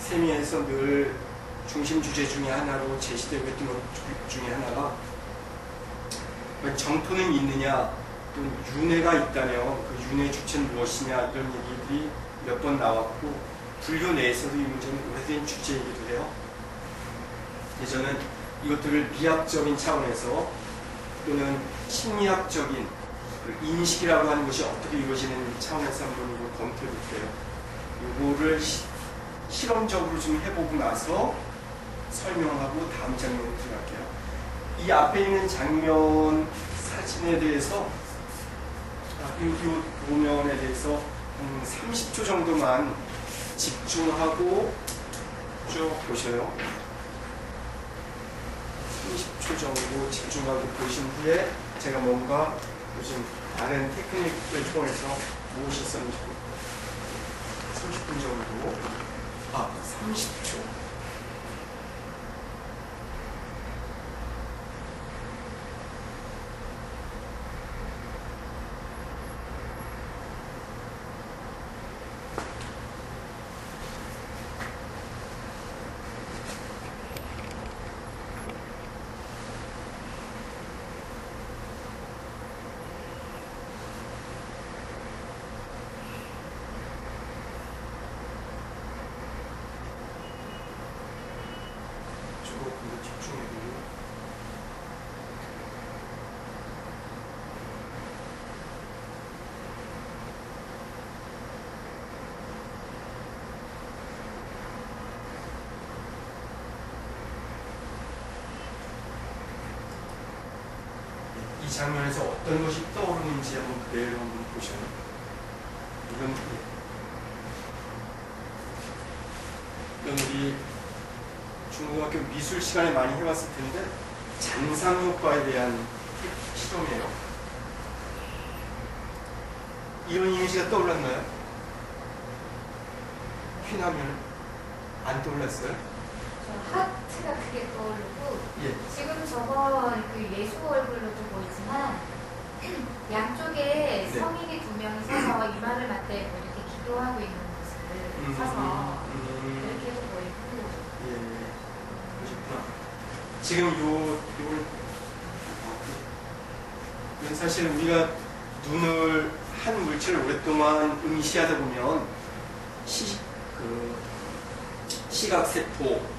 세미에서 늘 중심 주제 중에 하나로 제시되고 있던 것 중에 하나가 정토는 있느냐 또는 윤회가 있다면 그 윤회의 주체는 무엇이냐 이런 얘기들이 몇 번 나왔고 불교 내에서도 이 문제는 오래된 주제이기도 해요. 저는 이것들을 미학적인 차원에서 또는 심리학적인 인식이라고 하는 것이 어떻게 이루어지는 차원에서 한번 이걸 검토해 볼게요. 이거를 실험적으로 좀 해보고 나서 설명하고 다음 장면으로 들어갈게요. 이 앞에 있는 장면 사진에 대해서 이 도면에 대해서 한 30초 정도만 집중하고 쭉 보셔요. 30초 정도 집중하고 보신 후에 제가 뭔가 요즘 다른 테크닉을 통해서 무엇이 있었는지 30분 정도 30초 이 장면에서 어떤 것이 떠오르는지 한번 그대로 한번 보셔요. 이건 우리 중고등학교 미술 시간에 많이 해봤을 텐데 잔상효과에 대한 실험이에요. 이런 이미지가 떠올랐나요? 휘나면 안 떠올랐어요? 하트가 크게 떠오르고 예. 지금 저거 그 예수 얼굴로도 보이지만 양쪽에 성인이 두 명이 서서 이마를 맞대고 이렇게 기도하고 있는 모습을 서서 그렇게도 보이고. 예. 보셨구나. 지금 이건 사실 우리가 눈을 한 물체를 오랫동안 응시하다 보면 시각세포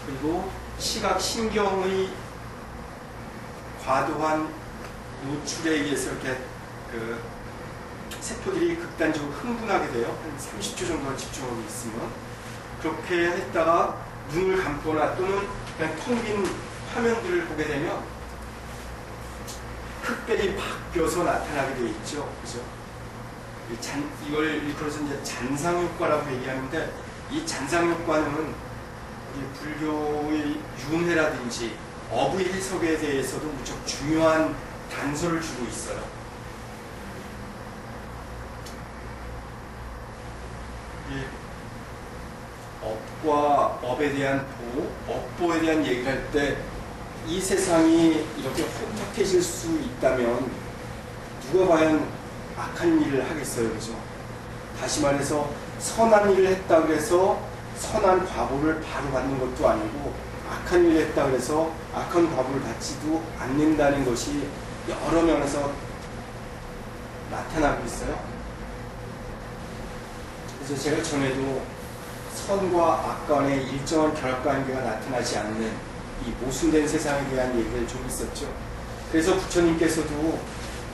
그리고 시각신경의 과도한 노출에 의해서 이렇게 그 세포들이 극단적으로 흥분하게 돼요. 한 30초 정도만 집중하고 있으면. 그렇게 했다가 눈을 감거나 또는 그냥 텅 빈 화면들을 보게 되면 흑백이 바뀌어서 나타나게 되어 있죠. 그죠? 이걸 일컬어서 이제 잔상효과라고 얘기하는데 이 잔상효과는 불교의 윤회라든지 어부의 해석에 대해서도 무척 중요한 단서를 주고 있어요. 업과 업에 대한 업보에 대한 얘기를 할 때 이 세상이 이렇게 혼탁해질 수 있다면 누가 과연 악한 일을 하겠어요, 그죠? 다시 말해서 선한 일을 했다 그래서 선한 과보를 바로 받는 것도 아니고 악한 일을 했다 그래서 악한 과보를 받지도 않는다는 것이 여러 면에서 나타나고 있어요. 그래서 제가 전에도 선과 악 간의 일정한 결합관계가 나타나지 않는 이 모순된 세상에 대한 얘기를 좀 있었죠. 그래서 부처님께서도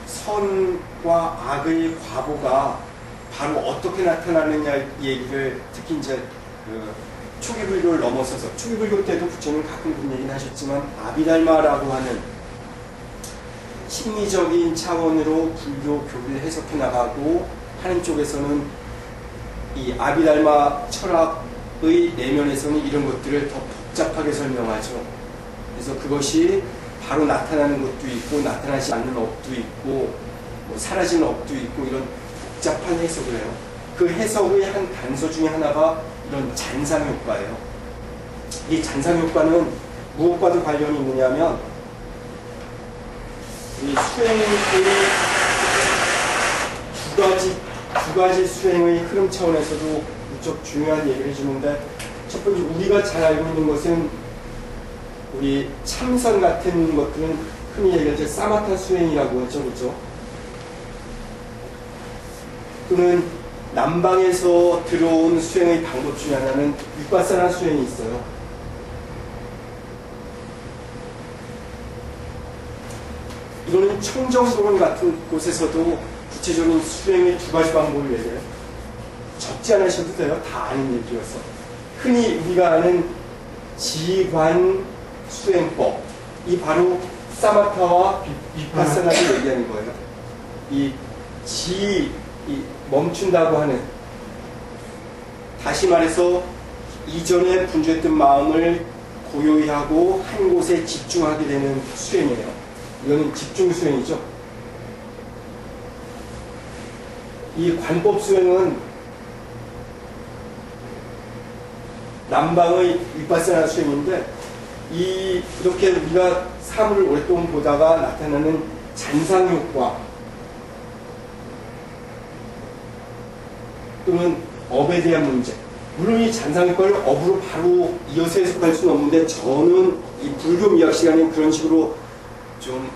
선과 악의 과보가 바로 어떻게 나타나느냐 얘기를 특히 이제 초기 불교를 넘어서서 초기 불교 때도 부처님 가끔 그런 얘기는 하셨지만 아비달마라고 하는 심리적인 차원으로 불교 교리를 해석해 나가고 하는 쪽에서는 이 아비달마 철학의 내면에서는 이런 것들을 더 복잡하게 설명하죠. 그래서 그것이 바로 나타나는 것도 있고 나타나지 않는 업도 있고 뭐 사라지는 업도 있고 이런 복잡한 해석을 해요. 그 해석의 한 단서 중에 하나가 이런 잔상효과예요. 이 잔상효과는 무엇과도 관련이 있느냐면 이 수행의 두 가지 수행의 흐름 차원에서도 무척 중요한 얘기를 해주는데, 첫 번째 우리가 잘 알고 있는 것은 우리 참선 같은 것들은 흔히 얘기할 때 사마타 수행이라고 하죠, 그렇죠? 또는 남방에서 들어온 수행의 방법 중에 하나는 위파사나 수행이 있어요. 이거는 청정도론 같은 곳에서도 구체적인 수행의 두 가지 방법을 얘기해요. 적지 않으셔도 돼요. 다 아는 얘기여서. 흔히 우리가 아는 지관 수행법, 이 바로 사마타와 비파사나를 얘기하는 거예요. 이 멈춘다고 하는, 다시 말해서 이전에 분주했던 마음을 고요히 하고 한 곳에 집중하게 되는 수행이에요. 이거는 집중 수행이죠. 이 관법 수행은 남방의 위파사나 수행인데, 이렇게 우리가 사물을 오랫동안 보다가 나타나는 잔상효과 또는 업에 대한 문제, 물론 이 잔상효과를 업으로 바로 이어서 해석할 수는 없는데, 저는 이 불교 미학 시간에 그런 식으로 좀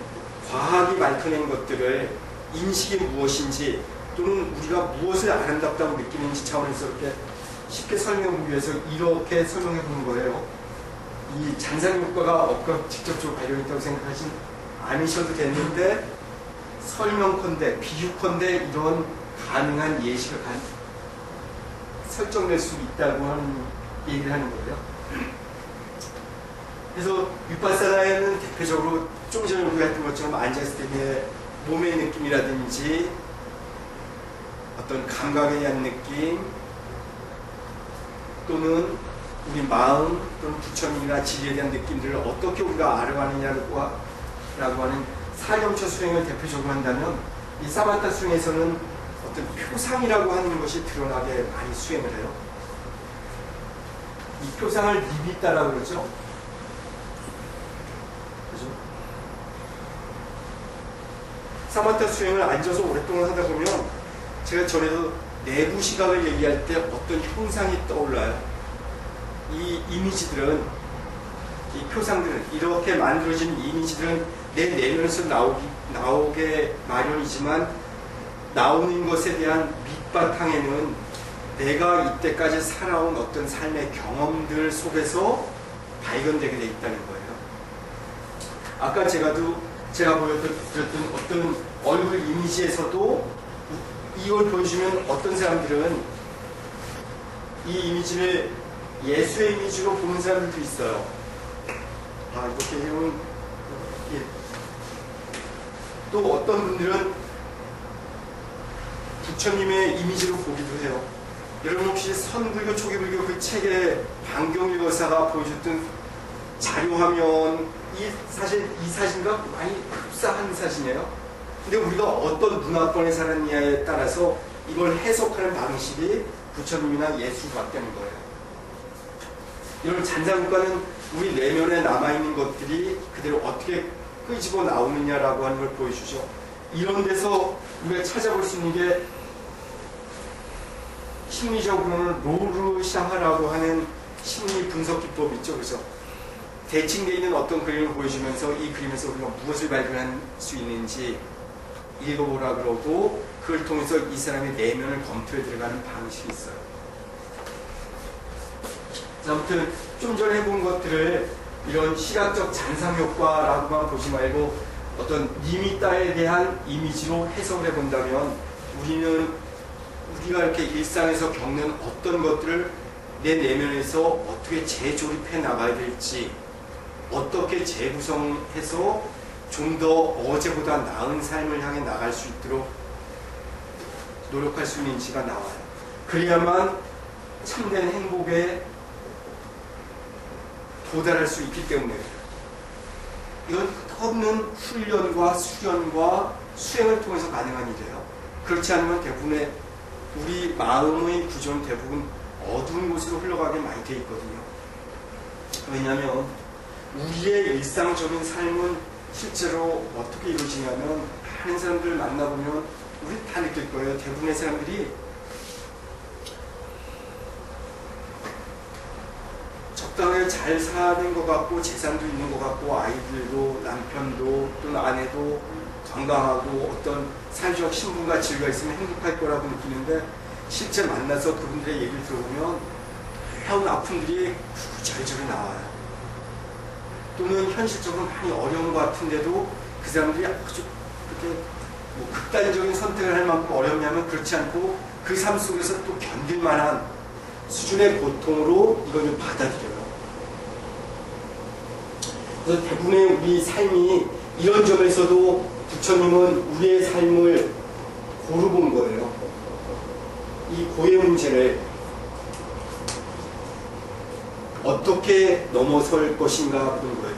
과학이 밝혀낸 것들을 인식이 무엇인지 또는 우리가 무엇을 아름답다고 느끼는지 차원에서 이렇게 쉽게 설명하기 위해서 이렇게 설명해 보는 거예요. 이 잔상효과가 업과 직접적으로 관련있다고 생각하진 않으셔도 됐는데, 설명컨대, 비유컨대 이런 가능한 예시가 설정될 수 있다고 하는 얘기를 하는 거예요. 그래서 위파사나에는 대표적으로 좀 전에 우리가 했던 것처럼 앉았을 때의 몸의 느낌이라든지 어떤 감각에 대한 느낌, 또는 우리 마음 또는 부처님이나 지리에 대한 느낌들을 어떻게 우리가 알아가느냐라고 하는 사경처 수행을 대표적으로 한다면, 이 사마타 수행에서는 어떤 표상이라고 하는 것이 드러나게 많이 수행을 해요. 이 표상을 니미따라고 그러죠. 그죠? 사마타 수행을 앉아서 오랫동안 하다 보면, 제가 전에도 내부 시각을 얘기할 때 어떤 형상이 떠올라요. 이 이미지들은, 이 표상들은, 이렇게 만들어진 이미지들은 내 내면에서 나오게 마련이지만, 나오는 것에 대한 밑바탕에는 내가 이때까지 살아온 어떤 삶의 경험들 속에서 발견되게 돼 있다는 거예요. 아까 제가 보여드렸던 어떤 얼굴 이미지에서도 이걸 보여주면 어떤 사람들은 이 이미지를 예수의 이미지로 보는 사람들도 있어요. 이렇게 해보면, 또 어떤 분들은 부처님의 이미지로 보기도 해요. 여러분 혹시 선불교, 초기불교 그 책에 방경일 거사가 보여줬던 자료화면, 이 사진과 많이 흡사한 사진이에요. 근데 우리가 어떤 문화권에 살았냐에 따라서 이걸 해석하는 방식이 부처님이나 예수 같다는 거예요. 이런 잔상효과는 우리 내면에 남아있는 것들이 그대로 어떻게 끄집어 나오느냐라고 하는 걸 보여주죠. 이런 데서 우리가 찾아볼 수 있는 게 심리적으로는 로르샤하라고 하는 심리 분석 기법 있죠. 그죠? 대칭되어 있는 어떤 그림을 보여주면서 이 그림에서 우리가 무엇을 발견할 수 있는지 읽어보라 그러고, 그걸 통해서 이 사람의 내면을 검토해 들어가는 방식이 있어요. 아무튼 좀 전에 해본 것들을 이런 시각적 잔상효과라고만 보지 말고 어떤 니미따에 대한 이미지로 해석을 해본다면, 우리가 이렇게 일상에서 겪는 어떤 것들을 내 내면에서 어떻게 재조립해 나가야 될지, 어떻게 재구성해서 좀 더 어제보다 나은 삶을 향해 나갈 수 있도록 노력할 수 있는지가 나와요. 그래야만 참된 행복에 도달할 수 있기 때문에, 이건 없는 훈련과 수련과 수행을 통해서 가능한 일이에요. 그렇지 않으면 대부분의 우리 마음의 구조는 대부분 어두운 곳으로 흘러가게 많이 돼 있거든요. 왜냐하면 우리의 일상적인 삶은 실제로 어떻게 이루어지냐면, 많은 사람들을 만나보면 우리 다 느낄 거예요. 대부분의 사람들이 적당하게 잘 사는 것 같고 재산도 있는 것 같고 아이들도 남편도 또는 아내도 건강하고 어떤 사회적 신분과 지위가 있으면 행복할 거라고 느끼는데 실제 만나서 그분들의 얘기를 들어보면 해온 아픔들이 구구절절히 나와요. 또는 현실적으로 많이 어려운 것 같은데도 그 사람들이 아주 그렇게 뭐 극단적인 선택을 할 만큼 어렵냐면 그렇지 않고 그 삶 속에서 또 견딜 만한 수준의 고통으로 이걸 좀 받아들여요. 그래서 대부분의 우리 삶이 이런 점에서도 부처님은 우리의 삶을 고르본 거예요. 이 고의 문제를 어떻게 넘어설 것인가 그런 거예요.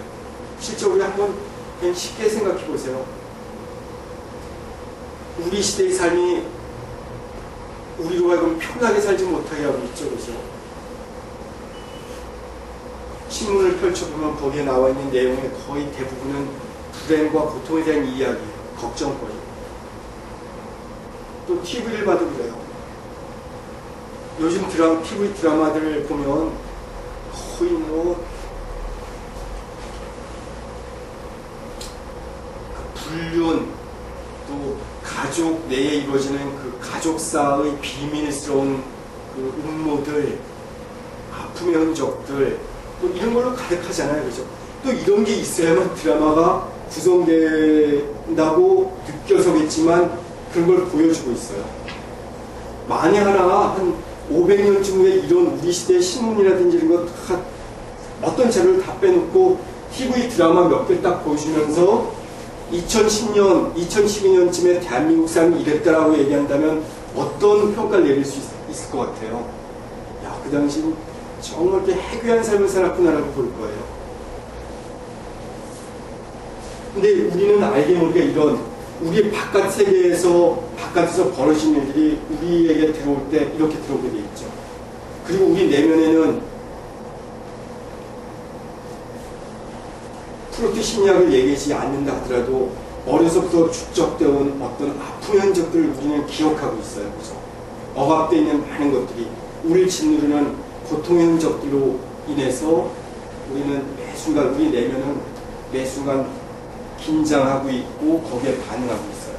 실제 우리 한번 그냥 쉽게 생각해 보세요. 우리 시대의 삶이 우리로 하여금 편하게 살지 못하게 하고 있죠. 그죠? 신문을 펼쳐보면 거기에 나와 있는 내용의 거의 대부분은 불행과 고통에 대한 이야기, 걱정거리. 또 TV를 봐도 그래요. 요즘 TV 드라마들을 보면 거의 뭐 불륜, 또 가족 내에 이루어지는 그 가족사의 비밀스러운 그 음모들, 아픔의 흔적들, 또 이런 걸로 가득하잖아요. 그죠? 또 이런 게 있어야만 드라마가 구성된다고 느껴서겠지만 그런 걸 보여주고 있어요. 만에 하나 한 500년쯤 후에 이런 우리 시대의 신문이라든지 이런 거 다 어떤 자료를 다 빼놓고 TV 드라마 몇 개 딱 보여주면서 2010년, 2012년쯤에 대한민국 사람이 이랬다라고 얘기한다면 어떤 평가를 내릴 수 있을 것 같아요. 야, 그 당시 정말 이렇게 해괴한 삶을 살았구나라고 볼 거예요. 근데 우리는 알게 모르게 이런 우리 바깥 세계에서 바깥에서 벌어진 일들이 우리에게 들어올 때 이렇게 들어오게 돼 있죠. 그리고 우리 내면에는 프로트 심리학을 얘기하지 않는다 하더라도 어려서부터 축적되어 온 어떤 아픔의 흔적들을 우리는 기억하고 있어요. 그래서 억압되어 있는 많은 것들이 우리를 짓누르는 고통의 흔적들로 인해서 우리는 매 순간 우리 내면은 매 순간 긴장하고 있고 거기에 반응하고 있어요.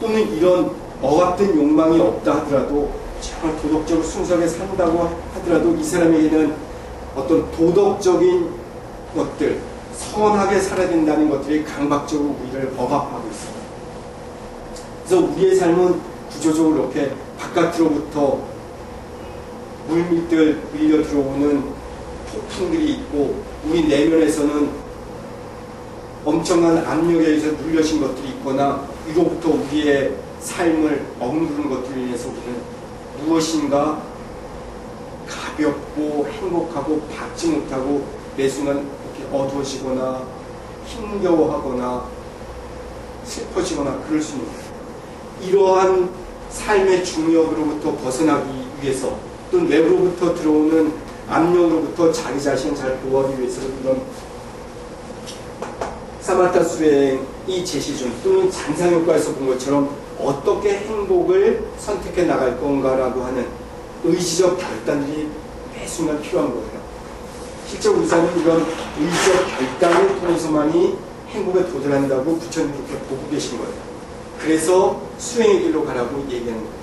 또는 이런 억압된 욕망이 없다 하더라도 정말 도덕적으로 순수하게 산다고 하더라도 이 사람에게는 어떤 도덕적인 것들, 선하게 살아야 된다는 것들이 강박적으로 우리를 억압하고 있어요. 그래서 우리의 삶은 구조적으로 이렇게 바깥으로부터 물밀들 밀려 들어오는 폭풍들이 있고 우리 내면에서는 엄청난 압력에 의해서 눌려진 것들이 있거나 위로부터 우리의 삶을 억누르는 것들에 의해서 우리는 무엇인가 가볍고 행복하고 받지 못하고 매 순간 이렇게 어두워지거나 힘겨워하거나 슬퍼지거나 그럴 수 있는 거예요. 이러한 삶의 중력으로부터 벗어나기 위해서 또는 외부로부터 들어오는 압력으로부터 자기 자신을 잘 보호하기 위해서 이런 사마타 수행이 제시준 또는 잔상효과에서 본 것처럼 어떻게 행복을 선택해 나갈 건가라고 하는 의지적 결단들이 매 순간 필요한 거예요. 실제 우리 삶은 이런 의지적 결단을 통해서만이 행복에 도달한다고 부처님이 그렇게 보고 계신 거예요. 그래서 수행의 길로 가라고 얘기하는 거죠.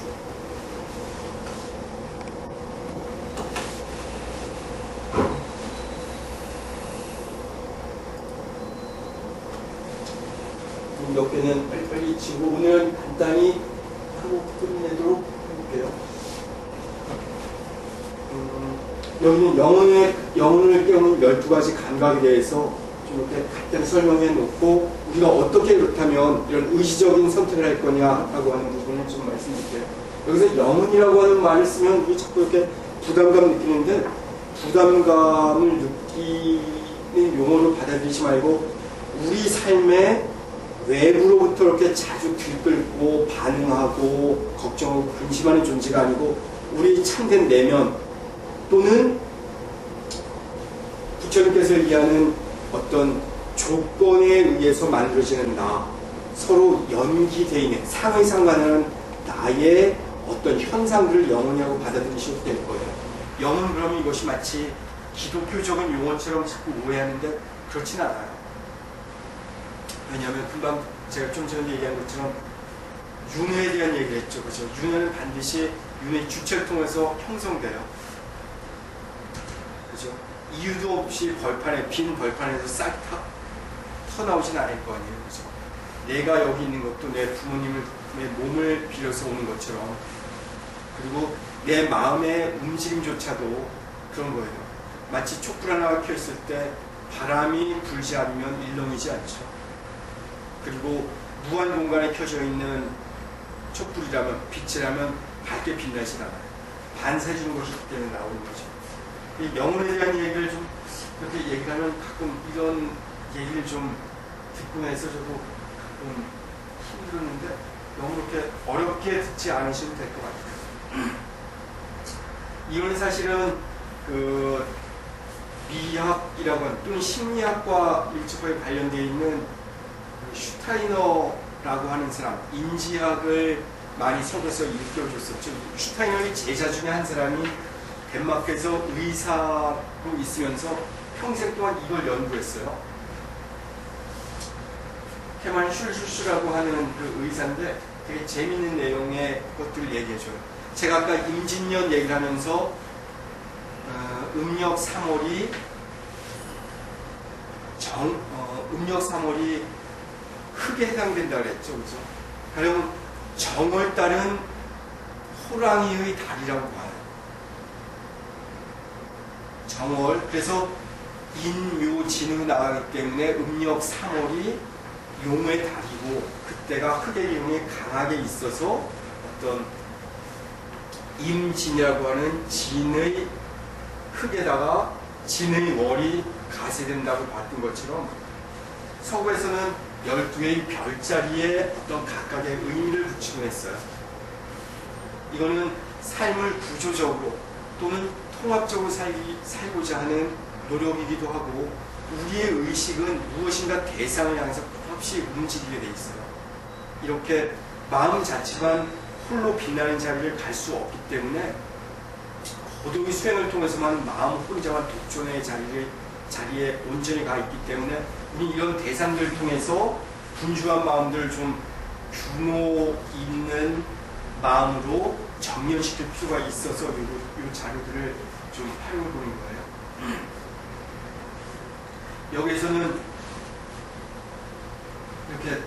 몇 개는 빨리빨리 치고 오늘은 간단히 하고 끝내도록 해볼게요. 여기는 영혼을 깨우는 12가지 감각에 대해서 좀 이렇게 간단히 설명해 놓고 우리가 어떻게 그렇다면 이런 의지적인 선택을 할 거냐라고 하는 부분을 좀 말씀드릴게요. 여기서 영혼이라고 하는 말을 쓰면 우리 자꾸 이렇게 부담감 느끼는데 부담감을 느끼는 용어로 받아들이지 말고 우리 삶에 외부로부터 이렇게 자주 들끓고 반응하고 걱정하고 근심하는 존재가 아니고 우리 참된 내면 또는 부처님께서 얘기하는 어떤 조건에 의해서 만들어지는 나, 서로 연기되어 있는 상의 상관하는 나의 어떤 현상들을 영혼이라고 받아들이셔도 될 거예요. 영혼 그러면 이것이 마치 기독교적인 용어처럼 자꾸 오해하는데 그렇진 않아요. 왜냐하면 금방 제가 좀 전에 얘기한 것처럼 윤회에 대한 얘기를 했죠. 그죠? 윤회는 반드시 윤회 주체를 통해서 형성돼요. 그죠? 이유도 없이 벌판에, 빈 벌판에서 싹 터나오진 않을 거 아니에요. 그죠? 내가 여기 있는 것도 내 부모님의 몸을 빌어서 오는 것처럼, 그리고 내 마음의 움직임조차도 그런 거예요. 마치 촛불 하나가 켜있을 때 바람이 불지 않으면 일렁이지 않죠. 그리고 무한 공간에 켜져 있는 촛불이라면, 빛이라면 밝게 빛나지 않아요. 반사해주는 것이기 때문에 나오는 거죠. 이 영혼에 대한 얘기를 좀 그렇게 얘기를 하면 가끔 이런 얘기를 좀 듣고 나서 저도 가끔 힘들었는데 너무 그렇게 어렵게 듣지 않으시면 될 것 같아요. 이거는 사실은 그 미학이라고 하는, 또는 심리학과 밀접하게 관련되어 있는 슈타이너라고 하는 사람, 인지학을 많이 속에서 일깨워줬었죠. 슈타이너의 제자 중에 한 사람이 덴마크에서 의사로 있으면서 평생 동안 이걸 연구했어요. 헤만 슐슈슈라고 하는 그 의사인데 되게 재밌는 내용의 것들을 얘기해줘요. 제가 아까 임진년 얘기를 하면서 음력 3월이 음력 3월이 흙에 해당된다 그랬죠. 그죠? 그럼 정월달은 호랑이의 달이라고 봐요. 정월. 그래서 인묘진으로 나가기 때문에 음력 3월이 용의 달이고, 그때가 흙의 용이 강하게 있어서 어떤 임진이라고 하는 진의 흙에다가 진의 월이 가세된다고 봤던 것처럼, 서구에서는 12개의 별자리에 어떤 각각의 의미를 붙이곤 했어요. 이거는 삶을 구조적으로 또는 통합적으로 살고자 하는 노력이기도 하고, 우리의 의식은 무엇인가 대상을 향해서 없이 움직이게 돼 있어요. 이렇게 마음 자체만 홀로 빛나는 자리를 갈 수 없기 때문에 고도의 수행을 통해서만 마음 혼자만 독존의 자리에 온전히 가 있기 때문에 우리 이런 대상들을 통해서 분주한 마음들을 좀 규모 있는 마음으로 정렬시킬 필요가 있어서 이 자료들을 좀 활용해 보는 거예요. 여기에서는 이렇게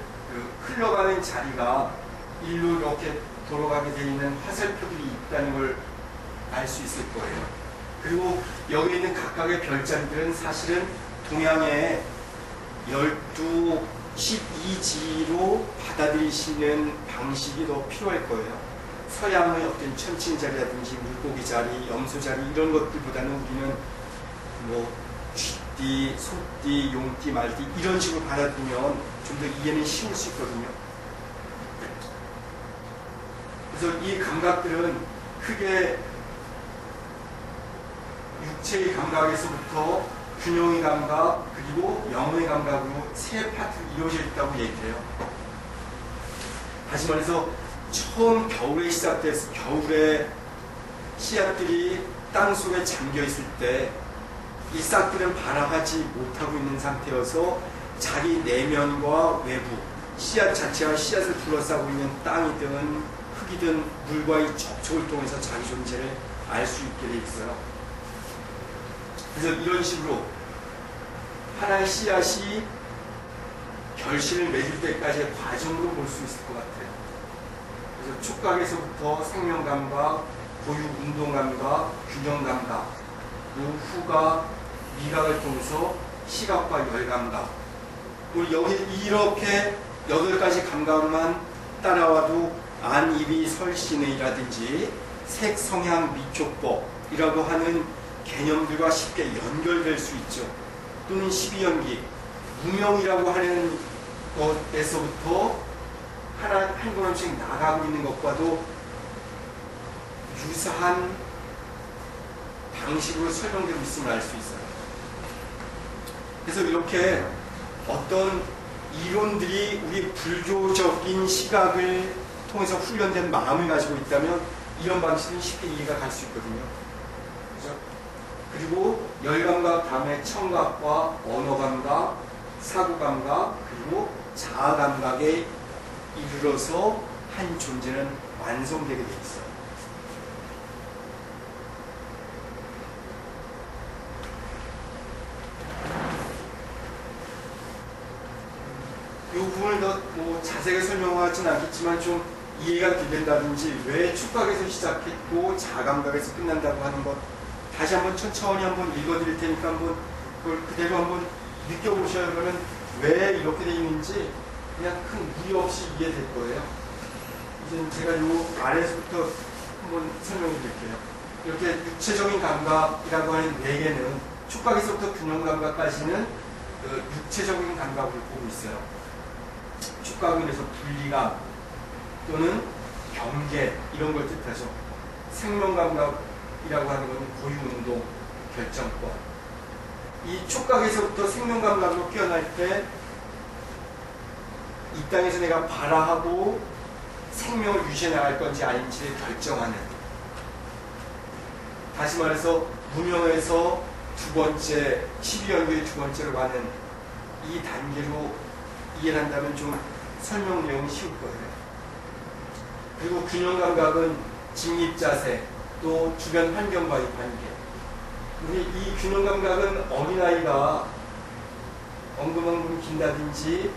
흘러가는 자리가 일로 이렇게 돌아가게 되어 있는 화살표들이 있다는 걸 알 수 있을 거예요. 그리고 여기 있는 각각의 별자리들은 사실은 동양의 12, 12지로 받아들이시는 방식이 더 필요할 거예요. 서양의 어떤 천칭자리라든지 물고기 자리, 염소 자리 이런 것들보다는 우리는 뭐 쥐띠, 소띠, 용띠, 말띠 이런 식으로 받아들이면 좀 더 이해는 쉬울 수 있거든요. 그래서 이 감각들은 크게 육체의 감각에서부터 균형의 감각 그리고 영의 감각으로 세 파트로 이루어져 있다고 얘기해요. 다시 말해서 처음 겨울에 시작돼서 겨울에 씨앗들이 땅 속에 잠겨 있을 때 이 싹들은 발화하지 못하고 있는 상태여서 자기 내면과 외부 씨앗 자체와 씨앗을 둘러싸고 있는 땅이든 흙이든 물과의 접촉을 통해서 자기 존재를 알 수 있게 돼 있어요. 그래서 이런 식으로 하나의 씨앗이 결실을 맺을 때까지의 과정으로 볼 수 있을 것 같아요. 그래서 촉각에서부터 생명감각, 고유 운동감각, 균형감각, 그 후가 미각을 통해서 시각과 열감각. 우리 여기 이렇게 8가지 감각만 따라와도 안, 입이, 설신의라든지 색, 성향, 미촉법이라고 하는 개념들과 쉽게 연결될 수 있죠. 또는 12연기, 무명이라고 하는 것에서부터 한 걸음씩 나가고 있는 것과도 유사한 방식으로 설명되고 있음을 알 수 있어요. 그래서 이렇게 어떤 이론들이 우리 불교적인 시각을 통해서 훈련된 마음을 가지고 있다면 이런 방식은 쉽게 이해가 갈 수 있거든요. 그죠? 그리고 열감각 다음에 청각과 언어감각, 사고감각, 그리고 자아감각에 이르러서 한 존재는 완성되게 돼 있어요. 이 부분을 더 뭐 자세하게 설명하지는 않겠지만 좀 이해가 된다든지 왜 촉각에서 시작했고 자감각에서 끝난다고 하는 것 다시 한번 천천히 한번 읽어드릴 테니까 한번 그걸 그대로 한번 느껴보셔야 그러면 왜 이렇게 돼 있는지 그냥 큰 무리 없이 이해될 거예요. 이제 제가 요 아래에서부터 한번 설명해 드릴게요. 이렇게 육체적인 감각이라고 하는 4개는 촉각에서부터 균형 감각까지는 그 육체적인 감각을 보고 있어요. 촉각은 그래서 분리감 또는 경계 이런 걸 뜻하죠. 생명감각이라고 하는 건 고유운동, 결정권. 이 촉각에서부터 생명감각으로 깨어날 때 이 땅에서 내가 발화하고 생명을 유지해 나갈 건지 아닌지를 결정하는, 다시 말해서 무명에서 두 번째, 12연교의 두 번째로 가는 이 단계로 이해를 한다면 좀 설명 내용이 쉬울 거예요. 그리고 균형감각은 직립자세, 또 주변 환경과의 관계. 우리 이 균형감각은 어린아이가 엉금엉금 긴다든지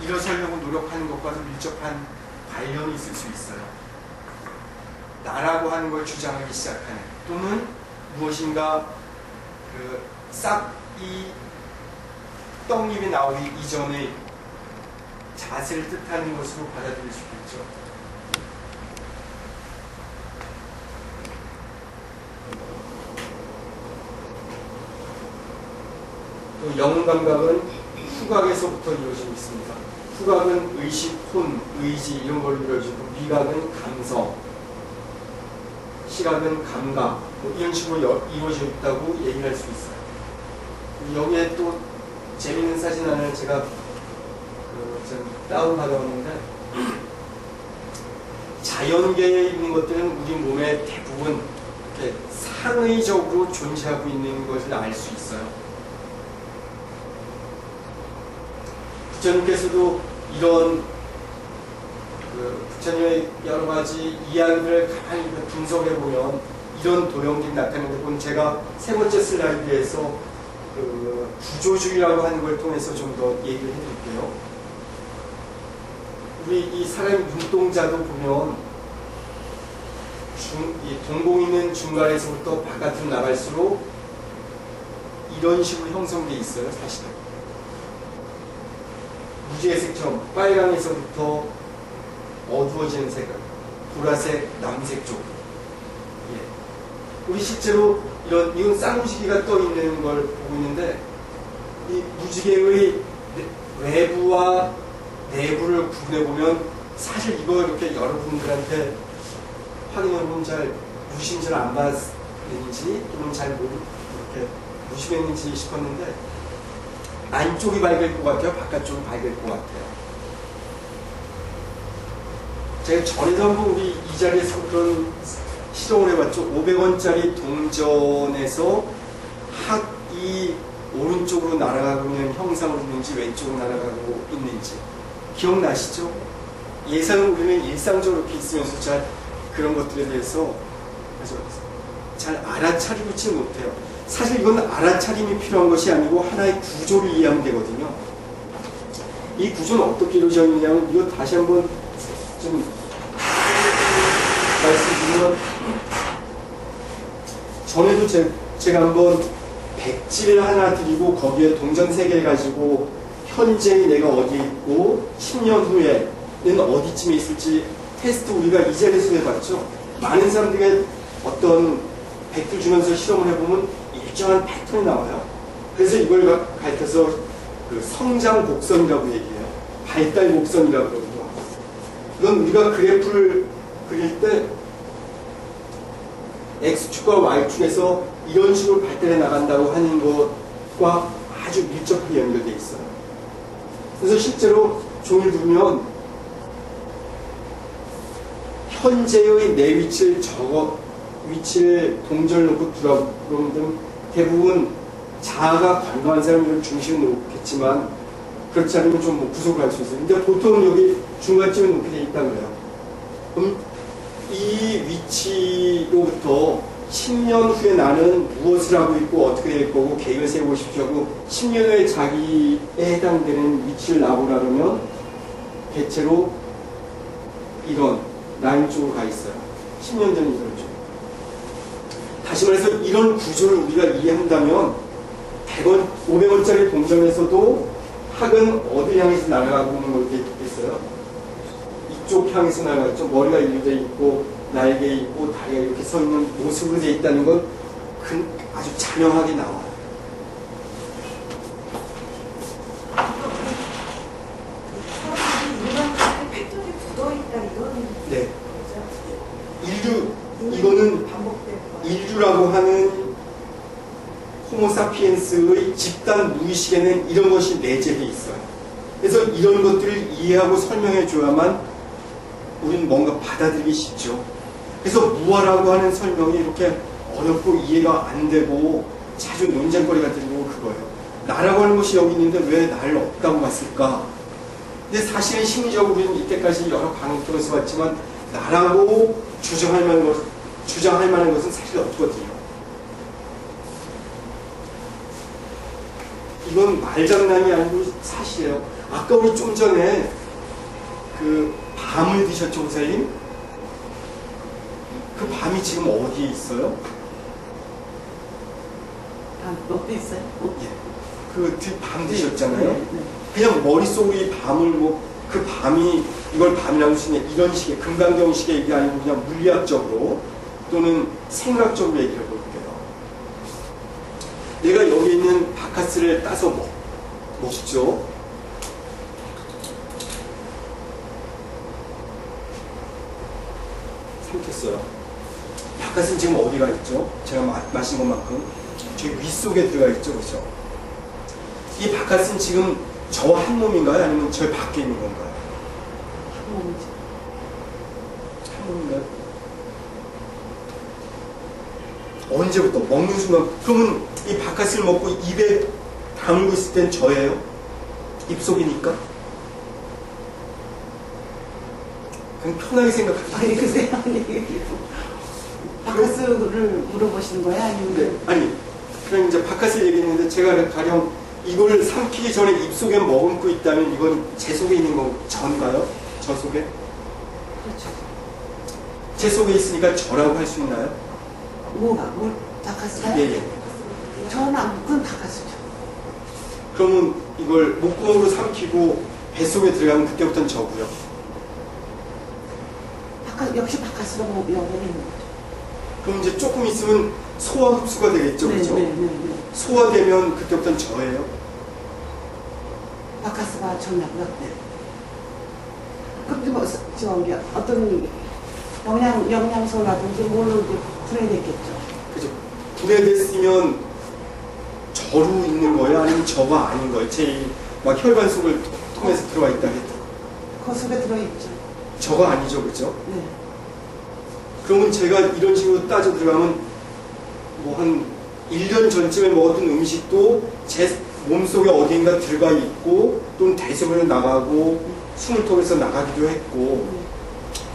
일어서려고 노력하는 것과도 밀접한 관련이 있을 수 있어요. 나라고 하는 걸 주장하기 시작하는, 또는 무엇인가 싹 이 떡잎이 나오기 이전의 자세를 뜻하는 것으로 받아들일 수 있겠죠. 또 영감각은 후각에서부터 이루어지고 있습니다. 후각은 의식, 혼, 의지 이런 걸로 이루어지고, 미각은 감성, 시각은 감각, 뭐 이런 식으로 이루어져 있다고 얘기를 할 수 있어요. 여기에 또 재밌는 사진 하나를 제가 다운받아왔는데, 자연계에 있는 것들은 우리 몸에 대부분 이렇게 상의적으로 존재하고 있는 것을 알 수 있어요. 부처님께서도 이런 부처님의 여러 가지 이야기를 가만히 분석해 보면 이런 도형들이 나타나는데, 그건 제가 세 번째 슬라이드에서 구조주의라고 하는 걸 통해서 좀 더 얘기를 해드릴게요. 우리 이 사람의 눈동자도 보면 이 동공 있는 중간에서부터 바깥으로 나갈수록 이런 식으로 형성되어 있어요, 사실은. 무지개 색처럼 빨강에서부터 어두워지는 색깔, 보라색, 남색 쪽. 예. 우리 실제로 이건 쌍무지개가 떠 있는 걸 보고 있는데, 이 무지개의 외부와 내부를 구분해보면 사실 이거 이렇게 여러분들한테 확인해보면 잘 무심잘 안 봤는지 또는 잘 이렇게 무심했는지 싶었는데, 안쪽이 밝을 것 같아요? 바깥쪽이 밝을 것 같아요? 제가 전에도 한번 우리 이 자리에서 그런 실험을 해봤죠. 500원짜리 동전에서 학이 오른쪽으로 날아가고 있는 형상을 있는지 왼쪽으로 날아가고 있는지 기억나시죠? 예상은 우리는 일상적으로 이렇게 있으면서 잘 그런 것들에 대해서 잘 알아차리지는 못해요. 사실 이건 알아차림이 필요한 것이 아니고 하나의 구조를 이해하면 되거든요. 이 구조는 어떻게 이루어져 있느냐면, 이거 다시 한번 좀 말씀드리면, 전에도 제가 한번 백지를 하나 드리고 거기에 동전 3개를 가지고 현재 내가 어디 있고 10년 후에는 어디쯤에 있을지 테스트 우리가 이 자리에서 해봤죠. 많은 사람들에게 어떤 백들 주면서 실험을 해보면 일정한 패턴이 나와요. 그래서 이걸 가르쳐서 성장 곡선이라고 얘기해요. 발달 곡선이라고 그러거든요. 이건 우리가 그래프를 그릴 때 X축과 Y축에서 이런 식으로 발달해 나간다고 하는 것과 아주 밀접하게 연결되어 있어요. 그래서 실제로 종이를 두면 현재의 내 위치를 위치를 동전을 놓고 두라 그러면 대부분 자아가 건강한 사람을 중심을 놓겠지만 그렇지 않으면 좀뭐 부족할 수 있어요. 근데 보통 여기 중간쯤에 놓게 돼 있다고 해요. 그럼 이 위치로부터 10년 후에 나는 무엇을 하고 있고 어떻게 될 거고 계획을 세워보십시오 하고 10년 후에 자기에 해당되는 위치를 나오라 그러면 대체로 이런 라인 쪽으로 가 있어요. 10년 전 이런 쪽. 다시 말해서 이런 구조를 우리가 이해한다면 100원, 500원짜리 동전에서도 학은 어디 향해서 날아가고 있는 걸 있겠어요? 이쪽 향해서 날아가죠. 머리가 일루돼 있고 날개 있고 다리가 이렇게 서 있는 모습으로 되어 있다는 건 아주 자명하게 나와요. 패턴이 굳어있다 이런 네. 거죠? 이거는 반복되는 거. 인류라고 하는 호모사피엔스의 집단 무의식에는 이런 것이 내재해 있어요. 그래서 이런 것들을 이해하고 설명해 줘야만 우리는 뭔가 받아들이기 쉽죠. 그래서 무아라고 하는 설명이 이렇게 어렵고 이해가 안 되고 자주 논쟁거리가 되고 그거예요. 나라고 하는 것이 여기 있는데 왜 나를 없다고 봤을까? 근데 사실은 심리적으로 우리는 이때까지 여러 강의 통해서 봤지만 나라고 주장할 만한 것은 사실 없거든요. 이건 말장난이 아니고 사실이에요. 아까 우리 좀 전에 그 밤을 드셨죠, 목사님? 그 밤이 지금 어디에 있어요? 어디 있어요? 예. 그 밤 드셨잖아요. 네, 네. 그냥 머릿속으로 이 밤을 그 밤이 이걸 밤이라고 쓰냐 이런 식의 금강경식의 얘기 아니고 그냥 물리학적으로 또는 생물학적으로 얘기를 해볼게요. 내가 여기 있는 바카스를 따서 먹죠. 삼켰어요. 바카스는 지금 어디가 있죠? 제가 마신 것만큼 저 윗속에 들어가 있죠, 그렇죠? 이 바카스는 지금 저와 한 몸인가요? 아니면 저 밖에 있는 건가요? 한 몸이죠. 한 몸인가요? 언제부터? 먹는 순간. 그러면 이 바카스를 먹고 입에 다물고 있을 땐 저예요? 입속이니까? 그냥 편하게 생각하세요. 아니 글쎄요. 바카스를 물어보시는 거야? 아니면 네, 아니, 그냥 이제 바카스를 얘기했는데 제가 가령 이걸 삼키기 전에 입속에 머금고 있다면 이건 제 속에 있는 건 전가요? 저 속에? 그렇죠. 제 속에 있으니까 저라고 할 수 있나요? 뭐가? 바카스가요? 예, 예. 저는 그건 바카스죠. 그러면 이걸 목구멍으로 삼키고 뱃속에 들어가면 그때부터는 저고요. 역시 바카스로 여기는 거죠. 그럼 이제 조금 있으면 소화 흡수가 되겠죠, 그렇죠? 네. 소화되면 그때부터는 저예요. 바카스가 전하고요. 네. 근데 뭐 저기 어떤 영양소라든지 뭘로 이제 분해됐겠죠. 그죠? 분해됐으면 저로 있는 거예요? 아니면 저가 아닌 거예요? 제 막 혈관 속을 통해서 들어와 있다 했죠. 그 속에 들어있죠. 저가 아니죠, 그죠? 네. 그러면 제가 이런 식으로 따져 들어가면 뭐 한 1년 전쯤에 먹었던 음식도 제 몸속에 어딘가 들어가 있고 또는 대소변을 나가고 숨을 통해서 나가기도 했고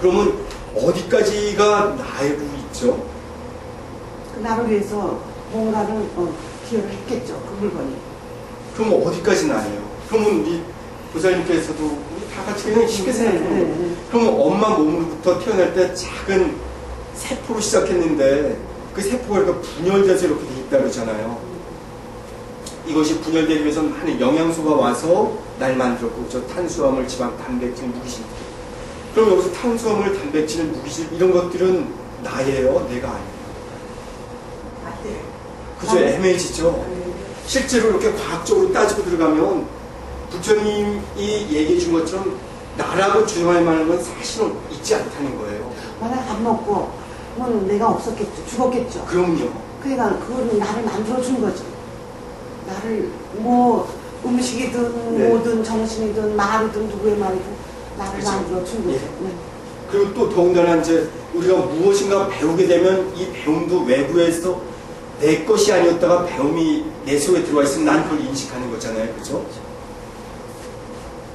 그러면 어디까지가 나이고 있죠? 그 나를 위해서 뭔가를 기여를 했겠죠. 그 물건이. 그럼 어디까지 나예요? 그러면 우리 보살님께서도 우리 다 같이 그냥 쉽게 생각해요. 네. 그러면 엄마 몸으로부터 태어날 때 작은 세포로 시작했는데 그 세포가 이렇게 분열돼서 이렇게 돼 있다 그러잖아요. 이것이 분열되기 위해서 많은 영양소가 와서 날 만들었고 저 탄수화물, 지방, 단백질, 무기질. 그럼 여기서 탄수화물, 단백질, 무기질 이런 것들은 나예요? 내가 아니에요? 맞대요. 그죠? 애매해지죠? 실제로 이렇게 과학적으로 따지고 들어가면 부처님이 얘기해 준 것처럼 나라고 주장할 만한 건 사실은 있지 않다는 거예요. 만약 밥 먹고 그건 내가 없었겠죠. 죽었겠죠. 그럼요. 그러니까 그거는 나를 만들어준 거죠. 나를 뭐 음식이든 네. 뭐든 정신이든 말이든 누구의 말이든 나를 그렇죠. 만들어준 거죠. 예. 네. 그리고 또 더군다나 이제 우리가 무엇인가 배우게 되면 이 배움도 외부에서 내 것이 아니었다가 배움이 내 속에 들어와 있으면 난 그걸 인식하는 거잖아요. 그죠?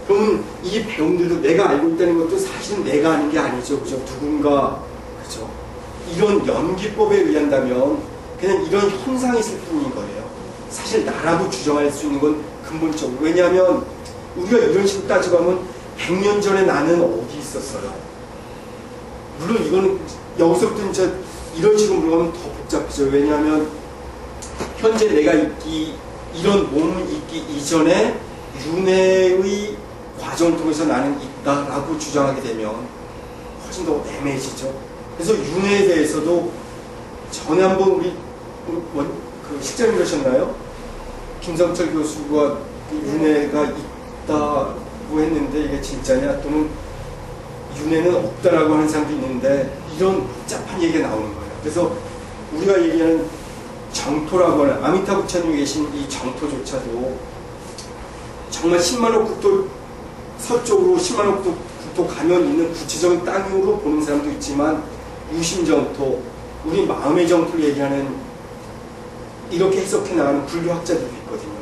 그러면 이 배움들도 내가 알고 있다는 것도 사실은 내가 아는 게 아니죠. 그죠? 누군가, 그죠? 이런 연기법에 의한다면 그냥 이런 현상이 있을 뿐인 거예요. 사실 나라고 주장할 수 있는 건 근본적으로. 왜냐하면 우리가 이런 식으로 따져가면 100년 전에 나는 어디 있었어요? 물론 이거는 여기서부터 이제 이런 식으로 물어보면 더 복잡해져요. 왜냐하면 현재 내가 이런 몸을 있기 이전에 윤회의 과정을 통해서 나는 있다라고 주장하게 되면 훨씬 더 애매해지죠. 그래서 윤회에 대해서도 전에 한번 우리 그 실장님 그러셨나요? 김성철 교수가 윤회가 있다고 했는데 이게 진짜냐 또는 윤회는 없다라고 하는 사람도 있는데 이런 복잡한 얘기가 나오는 거예요. 그래서 우리가 얘기하는 정토라고 하는 아미타 부처님이 계신 이 정토조차도 정말 10만억 국토 서쪽으로 10만억 국토 가면 있는 구체적인 땅으로 보는 사람도 있지만 유심정토, 우리 마음의 정토를 얘기하는 이렇게 해석해 나가는 불교학자들도 있거든요.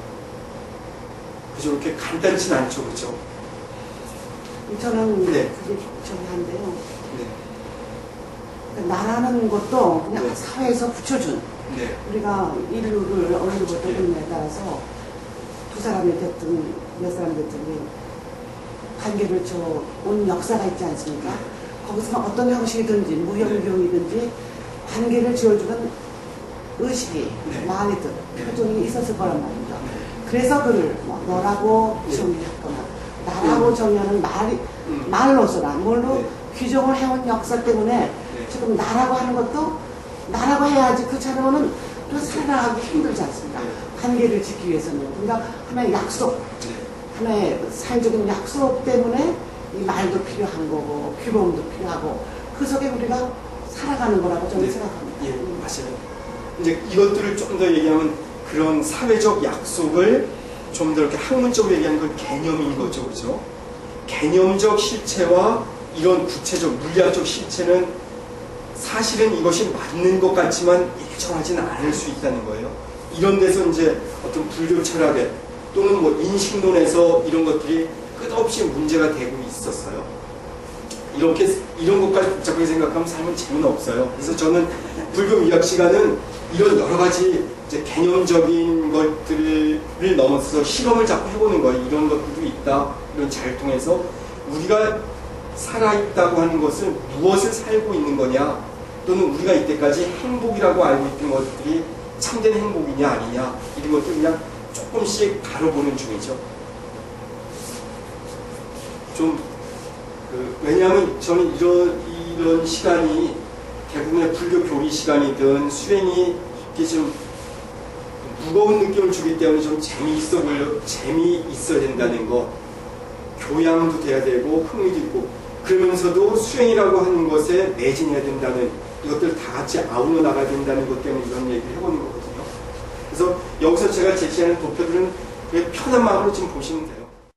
그죠? 이렇게 간단치는 않죠. 그죠? 저는 네. 그게 저기 한데요. 네. 그러니까 나라는 것도 그냥 네. 사회에서 붙여준 네. 우리가 인류를 어디로부터 네. 보느냐에 따라서 두 사람이 됐든 몇 사람이 됐든 관계를 온 역사가 있지 않습니까? 거기서 어떤 형식이든지 무형경이든지 관계를 지어주는 의식이 네. 마음이든 네. 표정이 있었을 거란 말이죠. 네. 그래서 그를 뭐 너라고 네. 정의했거나 나라고 정의하는 말로서나 뭘로 네. 규정을 해온 역사 때문에 네. 지금 나라고 하는 것도 나라고 해야지 그렇지 않으면 또 살아가기 힘들지 않습니까? 네. 관계를 짓기 위해서는. 그러니까 하나의 약속, 네. 하나의 사회적인 약속 때문에 이 말도 필요한 거고 규범도 필요하고 그 속에 우리가 살아가는 거라고 저는 네. 생각합니다. 예, 맞아요. 이제 이것들을 좀 더 얘기하면 그런 사회적 약속을 좀 더 이렇게 학문적으로 얘기하는 건 개념인 거죠. 그죠? 개념적 실체와 이런 구체적 물리학적 실체는 사실은 이것이 맞는 것 같지만 일정하지는 않을 수 있다는 거예요. 이런 데서 이제 어떤 불교 철학에 또는 뭐 인식론에서 이런 것들이 끝없이 문제가 되고 있었어요. 이런 것까지 복잡하게 생각하면 삶은 재미는 없어요. 그래서 저는 불교 미학 시간은 이런 여러 가지 이제 개념적인 것들을 넘어서 실험을 자꾸 해보는 거예요. 이런 것들도 있다. 이런 자를 통해서 우리가 살아있다고 하는 것은 무엇을 살고 있는 거냐 또는 우리가 이때까지 행복이라고 알고 있던 것들이 참된 행복이냐 아니냐 이런 것들 그냥 조금씩 다뤄보는 중이죠. 왜냐하면 저는 이런 시간이 대부분의 불교 교리 시간이든 수행이 이렇게 좀 무거운 느낌을 주기 때문에 좀 재미있어야 된다는 거, 교양도 돼야 되고 흥미도 있고 그러면서도 수행이라고 하는 것에 매진해야 된다는 이것들 다 같이 아우러 나가야 된다는 것 때문에 이런 얘기를 해보는 거거든요. 그래서 여기서 제가 제시하는 도표들은 그냥 편한 마음으로 지금 보시면 돼요.